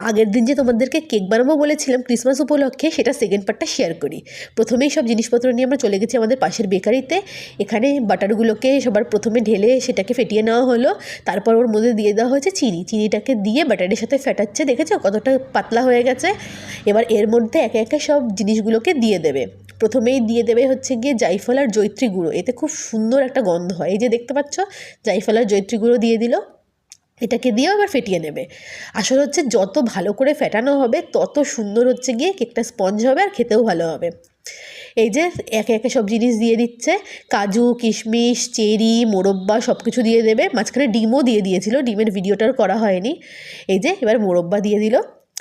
আগের দিন যে তোমাদেরকে কেক বানাবো বলেছিলাম ক্রিসমাস উপলক্ষে, সেটা সেকেন্ড পার্টটা শেয়ার করি। প্রথমেই সব জিনিসপত্র নিয়ে আমরা চলে গেছি আমাদের পাশের বেকারিতে। এখানে বাটারগুলোকে সবার প্রথমে ঢেলে সেটাকে ফেটিয়ে নেওয়া হলো, তারপর ওর মধ্যে দিয়ে দেওয়া হয়েছে চিনি। চিনিটাকে দিয়ে বাটারের সাথে ফেটাচ্ছে, দেখেছো কতটা পাতলা হয়ে গেছে। এবার এর মধ্যে একে একে সব জিনিসগুলোকে দিয়ে দেবে। প্রথমেই দিয়ে দেবে হচ্ছে গিয়ে জায়ফল আর জয়িত্রী গুঁড়ো, এতে খুব সুন্দর একটা গন্ধ হয়। এই যে দেখতে পাচ্ছ জায়ফল আর জয়িত্রী গুঁড়ো দিয়ে দিল, এটাকে দিয়েও আবার ফেটিয়ে নেবে। আসলে হচ্ছে যত ভালো করে ফেটানো হবে তত সুন্দর হচ্ছে গিয়ে কেকটা স্পঞ্জ হবে আর খেতেও ভালো হবে। এই যে একে একে সব জিনিস দিয়ে দিচ্ছে, কাজু কিশমিশ চেরি মোরব্বা সব কিছু দিয়ে দেবে। মাঝখানে ডিমও দিয়ে দিয়েছিল, ডিমের ভিডিওটার করা হয়নি। এই যে এবার মোরব্বা দিয়ে দিল,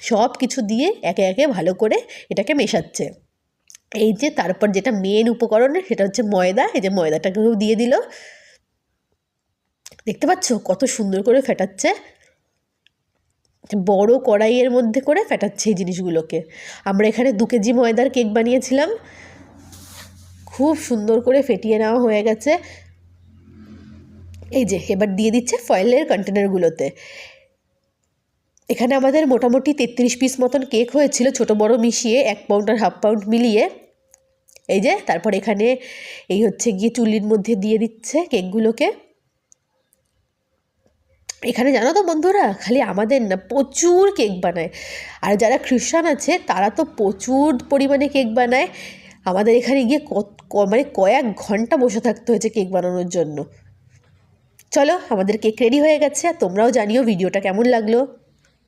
সব কিছু দিয়ে একে একে ভালো করে এটাকে মেশাচ্ছে। এই যে তারপর যেটা মেন উপকরণ সেটা হচ্ছে ময়দা, এই যে ময়দাটাকেও দিয়ে দিল। দেখতে পাচ্ছ কত সুন্দর করে ফেটাচ্ছে, বড় কড়াইয়ের মধ্যে করে ফেটাচ্ছে এই জিনিসগুলোকে। আমরা এখানে 2 কেজি ময়দার কেক বানিয়েছিলাম। খুব সুন্দর করে ফেটিয়ে নেওয়া হয়ে গেছে। এই যে এবার দিয়ে দিচ্ছে ফয়েলের কন্টেনারগুলোতে। এখানে আমাদের মোটামুটি 33 পিস মতন কেক হয়েছিল, ছোট বড় মিশিয়ে 1 পাউন্ড আর হাফ পাউন্ড মিলিয়ে। এই যে তারপর এখানে এই হচ্ছে গিয়ে চুলির মধ্যে দিয়ে দিচ্ছে কেকগুলোকে। এখানে জানো তো বন্ধুরা, খালি আমাদের না, প্রচুর কেক বানায়। আর যারা খ্রিস্টান আছে তারা তো প্রচুর পরিমাণে কেক বানায়। আমাদের এখানে গিয়ে মানে কয়েক ঘন্টা বসে থাকতে হয়েছে কেক বানানোর জন্য। চলো আমাদের কেক রেডি হয়ে গেছে, তোমরাও জানিও ভিডিওটা কেমন লাগলো।